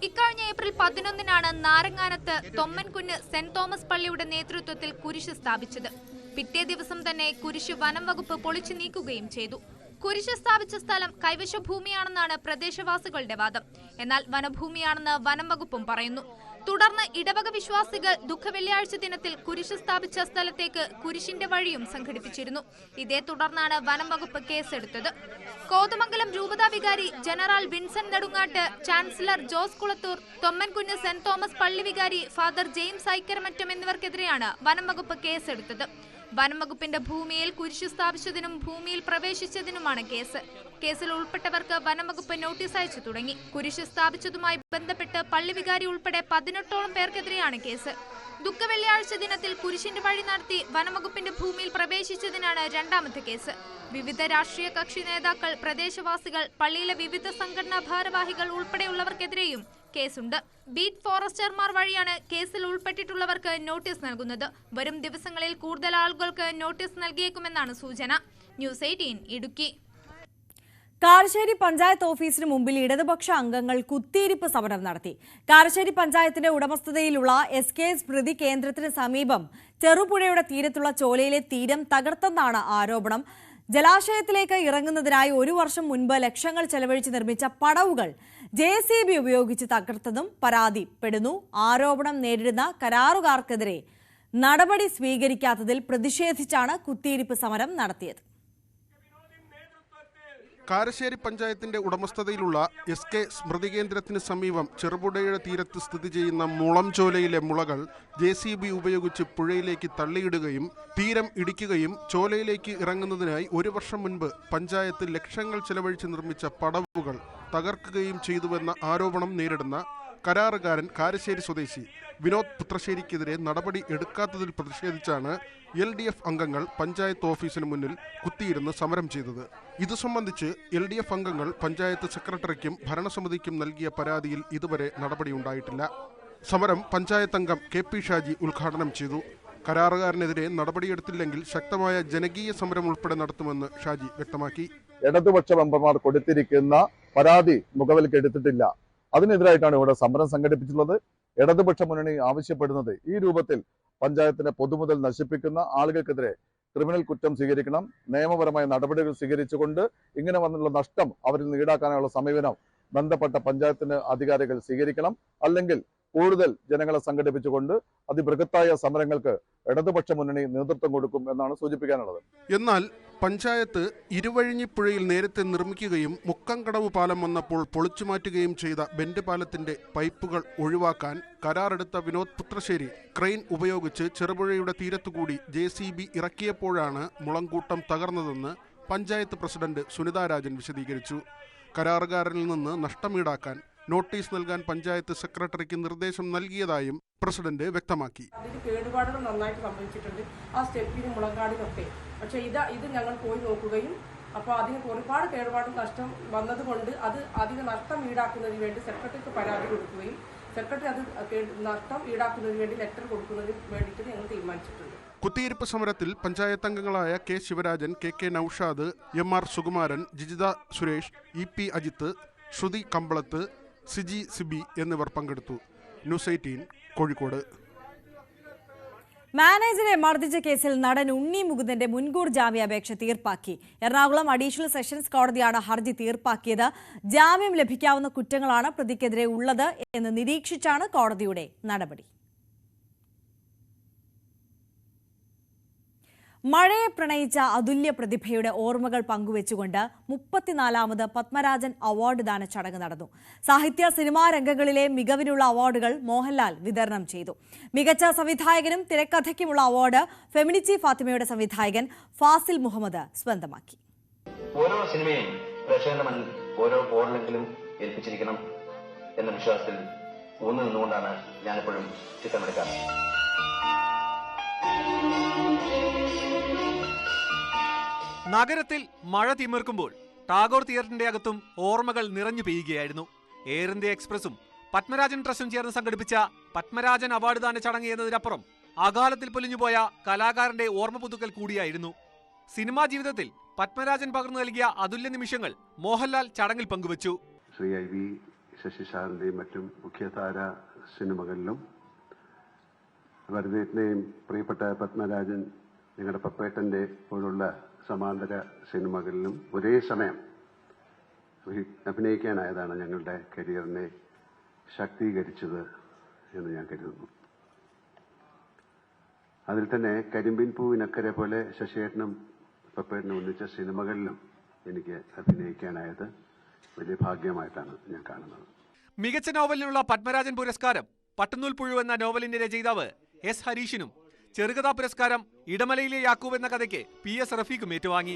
ഇക്കഴിഞ്ഞ ഏപ്രിൽ 11-നാണ് നാരങ്ങാനത്ത് തൊമ്മൻകുന്ന് സെന്റ് തോമസ് പള്ളിയുടെ നേതൃത്വത്തിൽ കുരിശ് സ്ഥാപിച്ചത്. പിറ്റേ ദിവസം തന്നെ കുരിശ് വനംവകുപ്പ് പൊളിച്ചു നീക്കുകയും ചെയ്തു. കുരിശ് സ്ഥാപിച്ച സ്ഥലം കൈവശ ഭൂമിയാണെന്നാണ് പ്രദേശവാസികളുടെ വാദം. എന്നാൽ വനഭൂമിയാണെന്ന് വനംവകുപ്പും പറയുന്നു. തുടർന്ന് ഇടവക വിശ്വാസികൾ ദുഃഖവെള്ളിയാഴ്ച ദിനത്തിൽ കുരിശ് സ്ഥാപിച്ച സ്ഥലത്തേക്ക് കുരിശിന്റെ വഴിയും സംഘടിപ്പിച്ചിരുന്നു. ഇതേ തുടർന്നാണ് വനംവകുപ്പ് കേസെടുത്തത്. കോതമംഗലം രൂപതാ വികാരി general Vincent Nedungatt, chancellor Jose Kulathur, Thommankunnu saint Thomas പള്ളി വികാരി ഫാദർ ജെയിംസ് ഐക്കരമറ്റം എന്നിവർക്കെതിരെയാണ് വനംവകുപ്പ് കേസെടുത്തത്. വനംവകുപ്പിന്റെ ഭൂമിയിൽ കുരിശ് സ്ഥാപിച്ചതിനും ഭൂമിയിൽ പ്രവേശിച്ചതിനുമാണ് കേസ്. കേസിൽ ഉൾപ്പെട്ടവർക്ക് വനംവകുപ്പ് നോട്ടീസ് അയച്ചു തുടങ്ങി. കുരിശ് സ്ഥാപിച്ചതുമായി ബന്ധപ്പെട്ട് പള്ളി വികാരി ഉൾപ്പെടെ 18ഓളം പേർക്കെതിരെയാണ് കേസ്. ദുഃഖവെള്ളിയാഴ്ച ദിനത്തിൽ കുരിശിന്റെ വഴി നടത്തി വനംവകുപ്പിന്റെ ഭൂമിയിൽ പ്രവേശിച്ചതിനാണ് 2ാമത്തെ കേസ്. വിവിധ രാഷ്ട്രീയ കക്ഷി നേതാക്കൾ, പ്രദേശവാസികൾ, പള്ളിയിലെ വിവിധ സംഘടനാ ഭാരവാഹികൾ ഉൾപ്പെടെയുള്ളവർക്കെതിരെയും കേസുണ്ട്. ബീറ്റ് ഫോറസ്റ്റർമാർ വഴിയാണ് കേസിൽ ഉൾപ്പെട്ടിട്ടുള്ളവർക്ക് നോട്ടീസ് നൽകുന്നത്. വരും ദിവസങ്ങളിൽ കൂടുതൽ ആളുകൾക്ക് നോട്ടീസ് നൽകിയേക്കുമെന്നാണ് സൂചന. ന്യൂസ് 18 ഇടുക്കി. കാരശ്ശേരി പഞ്ചായത്ത് ഓഫീസിന് മുമ്പിൽ ഇടതുപക്ഷ അംഗങ്ങൾ കുത്തിയിരിപ്പ് സമരം നടത്തി. കാരശ്ശേരി പഞ്ചായത്തിന്റെ ഉടമസ്ഥതയിലുള്ള SK സ്മൃതി കേന്ദ്രത്തിന് സമീപം ചെറുപുഴയുടെ തീരത്തുള്ള ചോലയിലെ തീരം തകർത്തെന്നാണ് ആരോപണം. ജലാശയത്തിലേക്ക് ഇറങ്ങുന്നതിനായി 1 വർഷം മുൻപ് ലക്ഷങ്ങൾ ചെലവഴിച്ച് നിർമ്മിച്ച പടവുകൾ JCB ഉപയോഗിച്ച് തകർത്തതും പരാതിപ്പെടുന്നു. ആരോപണം നേരിടുന്ന കരാറുകാർക്കെതിരെ നടപടി സ്വീകരിക്കാത്തതിൽ പ്രതിഷേധിച്ചാണ് കുത്തിയിരിപ്പ് സമരം നടത്തിയത്. കാരശ്ശേരി പഞ്ചായത്തിന്റെ ഉടമസ്ഥതയിലുള്ള SK സ്മൃതി കേന്ദ്രത്തിന് സമീപം ചെറുപുഴയുടെ തീരത്ത് സ്ഥിതി ചെയ്യുന്ന മുളംചോലയിലെ മുളകൾ JCB ഉപയോഗിച്ച് പുഴയിലേക്ക് തള്ളിയിടുകയും തീരം ഇടിക്കുകയും ചോലയിലേക്ക് ഇറങ്ങുന്നതിനായി 1 വർഷം മുൻപ് പഞ്ചായത്ത് ലക്ഷങ്ങൾ ചെലവഴിച്ച് നിർമ്മിച്ച പടവുകൾ തകർക്കുകയും ചെയ്തുവെന്ന ആരോപണം നേരിടുന്ന കരാറുകാരൻ കാരശ്ശേരി സ്വദേശി വിനോദ് പുത്രശ്ശേരിക്കെതിരെ നടപടി എടുക്കാത്തതിൽ പ്രതിഷേധിച്ചാണ് LDF അംഗങ്ങൾ പഞ്ചായത്ത് ഓഫീസിന് മുന്നിൽ കുത്തിയിരുന്ന് സമരം ചെയ്തത്. ഇതു സംബന്ധിച്ച് LDF അംഗങ്ങൾ പഞ്ചായത്ത് സെക്രട്ടറിക്കും ഭരണസമിതിക്കും നൽകിയ പരാതിയിൽ ഇതുവരെ നടപടിയുണ്ടായിട്ടില്ല. സമരം പഞ്ചായത്ത് അംഗം KP ഷാജി ഉദ്ഘാടനം ചെയ്തു. കരാറുകാരനെതിരെ നടപടിയെടുത്തില്ലെങ്കിൽ ശക്തമായ ജനകീയ സമരം ഉൾപ്പെടെ നടത്തുമെന്ന് ഷാജി വ്യക്തമാക്കി. ഇടതുപക്ഷ മെമ്പർമാർ കൊടുത്തിരിക്കുന്ന പരാതി മുഖവിലക്കെടുത്തിട്ടില്ല. അതിനെതിരായിട്ടാണ് ഇവിടെ സമരം സംഘടിപ്പിച്ചിട്ടുള്ളത്. ഇടതുപക്ഷ മുന്നണി ആവശ്യപ്പെടുന്നത് ഈ രൂപത്തിൽ പഞ്ചായത്തിന്റെ പൊതുമുതൽ നശിപ്പിക്കുന്ന ആളുകൾക്കെതിരെ ക്രിമിനൽ കുറ്റം സ്വീകരിക്കണം, നിയമപരമായ നടപടികൾ സ്വീകരിച്ചുകൊണ്ട് ഇങ്ങനെ വന്നുള്ള നഷ്ടം അവരിൽ നിന്ന് ഈടാക്കാനുള്ള സമീപനം ബന്ധപ്പെട്ട പഞ്ചായത്തിന് അധികാരികൾ സ്വീകരിക്കണം. അല്ലെങ്കിൽ കൂടുതൽ ജനങ്ങളെ സംഘടിപ്പിച്ചുകൊണ്ട് അതിബൃഹത്തായ സമരങ്ങൾക്ക് ഇടതുപക്ഷ മുന്നണി നേതൃത്വം കൊടുക്കും എന്നാണ് സൂചിപ്പിക്കാനുള്ളത്. എന്നാൽ പഞ്ചായത്ത് ഇരുവഴിഞ്ഞിപ്പുഴയിൽ നേരത്തെ നിർമ്മിക്കുകയും മുക്കംകടവ് പാലം വന്നപ്പോൾ പൊളിച്ചുമാറ്റുകയും ചെയ്ത ബെൻഡ് പാലത്തിന്റെ പൈപ്പുകൾ ഒഴിവാക്കാൻ കരാറെടുത്ത വിനോദ് പുത്രശ്ശേരി ക്രെയിൻ ഉപയോഗിച്ച് ചെറുപുഴയുടെ തീരത്തുകൂടി JCB ഇറക്കിയപ്പോഴാണ് മുളങ്കൂട്ടം തകർന്നതെന്ന് പഞ്ചായത്ത് പ്രസിഡന്റ് സുനിതാ രാജൻ വിശദീകരിച്ചു. കരാറുകാരനിൽ നിന്ന് നഷ്ടം ഈടാക്കാൻ നോട്ടീസ് നൽകാൻ പഞ്ചായത്ത് സെക്രട്ടറിക്ക് നിർദ്ദേശം നൽകിയതായും പ്രസിഡന്റ് വ്യക്തമാക്കി. അതിന് കേടുപാടുകൾ നന്നായിട്ട് സംഭവിച്ചിട്ടുണ്ട്, ആ സ്റ്റെപ്പിനും മുളങ്കാടിനൊക്കെ. പക്ഷേ ഇത് ഞങ്ങൾ പോയി നോക്കുകയും അപ്പോൾ അതിന് ഒരുപാട് കേടുപാടും നഷ്ടം വന്നതുകൊണ്ട് അതിന് നഷ്ടം ഈടാക്കുന്നതിന് വേണ്ടി സെക്രട്ടറിക്ക് പരാതി കൊടുക്കുകയും സെക്രട്ടറി അത് നഷ്ടം ഈടാക്കുന്നതിന് വേണ്ടി ലെറ്റർ കൊടുക്കുന്നതിന് വേണ്ടിയിട്ട് ഞങ്ങൾ തീരുമാനിച്ചിട്ടുണ്ട്. കുത്തിയിരിപ്പ് സമരത്തിൽ പഞ്ചായത്ത് അംഗങ്ങളായ K Sivarajan, K Naushad, MR Sukumaran, Jijitha Suresh, EP Ajith, Shruthi Kambalath, Siji Sibi എന്നിവർ പങ്കെടുത്തു. ന്യൂസ് 18 കോഴിക്കോട്. മാനേജരെ മർദ്ദിച്ച കേസിൽ നടൻ ഉണ്ണി മുകുന്ദന്റെ മുൻകൂർ ജാമ്യാപേക്ഷ തീർപ്പാക്കി. എറണാകുളം അഡീഷണൽ സെഷൻസ് കോടതിയാണ് ഹർജി തീർപ്പാക്കിയത്. ജാമ്യം ലഭിക്കാവുന്ന കുറ്റങ്ങളാണ് പ്രതിക്കെതിരെ ഉള്ളത് എന്ന് നിരീക്ഷിച്ചാണ് കോടതിയുടെ നടപടി. മഴയെ പ്രണയിച്ച അതുല്യ പ്രതിഭയുടെ ഓർമ്മകൾ പങ്കുവെച്ചുകൊണ്ട് 34ാമത് പത്മരാജൻ അവാർഡ് ദാന ചടങ്ങ് നടന്നു. സാഹിത്യ സിനിമാ രംഗങ്ങളിലെ മികവിനുള്ള അവാർഡുകൾ മോഹൻലാൽ വിതരണം ചെയ്തു. മികച്ച സംവിധായകനും തിരക്കഥയ്ക്കുമുള്ള അവാർഡ് ഫെമിനിച്ചി ഫാത്തിമയുടെ സംവിധായകൻ ഫാസിൽ മുഹമ്മദ് സ്വന്തമാക്കി. ഓരോ സിനിമയും പ്രേക്ഷകന്റെ മണ്ണിൽ ഓരോ ബോർഡിലെങ്കിലും ഏൽപ്പിച്ചിരിക്കണം എന്ന വിശ്വാസത്തിൽ ഊന്നു നിന്നുകൊണ്ടാണ് ഞാനെപ്പോഴും ചിത്രമെടുക്കാറ്. നഗരത്തിൽ മഴ തിമിർക്കുമ്പോൾ ടാഗോർ തിയേറ്ററിന്റെ അകത്തും ഓർമ്മകൾ നിറഞ്ഞു പെയ്യുകയായിരുന്നു. എയർ ഇന്ത്യ എക്സ്പ്രസും പത്മരാജൻ ട്രസ്റ്റും ചേർന്ന് സംഘടിപ്പിച്ച പത്മരാജൻ അവാർഡ് ദാന ചടങ്ങ് എന്നതിനപ്പുറം അകാലത്തിൽ പൊലിഞ്ഞുപോയ കലാകാരന്റെ ഓർമ്മ പുതുക്കൽ കൂടിയായിരുന്നു. സിനിമാ ജീവിതത്തിൽ പത്മരാജൻ പകർന്നു നൽകിയ അതുല്യ നിമിഷങ്ങൾ മോഹൻലാൽ ചടങ്ങിൽ പങ്കുവച്ചു. ശ്രീ IV ശശിശാറിന്റെയും മറ്റും മുഖ്യധാര സിനിമകളിലും വരദേറ്റിനെയും പ്രിയപ്പെട്ട പത്മരാജൻ, ഞങ്ങളുടെ പപ്പേട്ടന്റെ പോലുള്ള സമാന്തര സിനിമകളിലും ഒരേ സമയം അഭിനയിക്കാനായതാണ് ഞങ്ങളുടെ കരിയറിനെ ശാക്തീകരിച്ചത് എന്ന് ഞാൻ കരുതുന്നു. അതിൽ തന്നെ കരിമ്പിൻ പൂവിനക്കരെ പോലെ ശശിയേട്ടനും പപ്പേട്ടനും ഒന്നിച്ച സിനിമകളിലും എനിക്ക് അഭിനയിക്കാനായത് വലിയ ഭാഗ്യമായിട്ടാണ് ഞാൻ കാണുന്നത്. മികച്ച നോവലിനുള്ള പത്മരാജൻ പുരസ്കാരം പട്ടുനൂൽ പുഴു എന്ന നോവലിന്റെ രചയിതാവ് S. ഹരീഷിനും ചെറുകഥാ പുരസ്കാരം ഇടമലയിലെ യാക്കൂബ് എന്ന കഥയ്ക്ക് PS. റഫീഖും ഏറ്റുവാങ്ങി.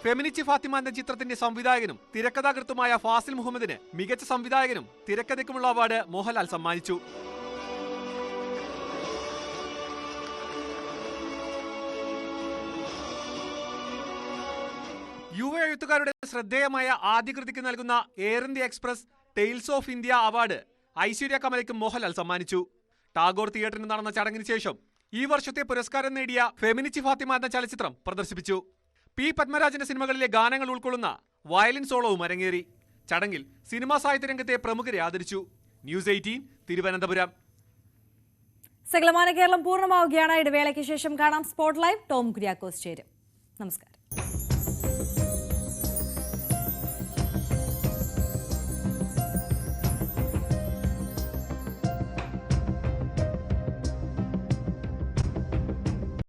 ഫെമിനിച്ചി ഫാത്തിമ എന്ന ചിത്രത്തിന്റെ സംവിധായകനും തിരക്കഥാകൃത്തുമായ ഫാസിൽ മുഹമ്മദിന് മികച്ച സംവിധായകനും തിരക്കഥയ്ക്കുമുള്ള അവാർഡ് മോഹൻലാൽ സമ്മാനിച്ചു. യുവ എഴുത്തുകാരുടെ ശ്രദ്ധേയമായ ആദ്യ കൃതിക്ക് നൽകുന്ന Air India Express Tales of India award Aishwarya കമലയ്ക്കും മോഹൻലാൽ സമ്മാനിച്ചു. ടാഗോർ തിയേറ്ററിൽ നടന്ന ചടങ്ങിന് ശേഷം ഈ വർഷത്തെ പുരസ്കാരം നേടിയ ഫെമിനിച്ചി ഫാത്തിമ എന്ന ചലച്ചിത്രം പ്രദർശിപ്പിച്ചു. P. പത്മരാജന്റെ സിനിമകളിലെ ഗാനങ്ങൾ ഉൾക്കൊള്ളുന്ന വയലിൻ സോളോവും അരങ്ങേറി. ചടങ്ങിൽ സിനിമാ സാഹിത്യ രംഗത്തെ പ്രമുഖരെ ആദരിച്ചു. ന്യൂസ് 18 തിരുവനന്തപുരം. സകലമാന കേരളം പൂർണ്ണമാവുകയാണ്. ഇടവേളയ്ക്ക് ശേഷം കാണാം സ്പോട്ട് ലൈവ്. ടോം കുര്യാക്കോസ് ചേരും. നമസ്കാരം.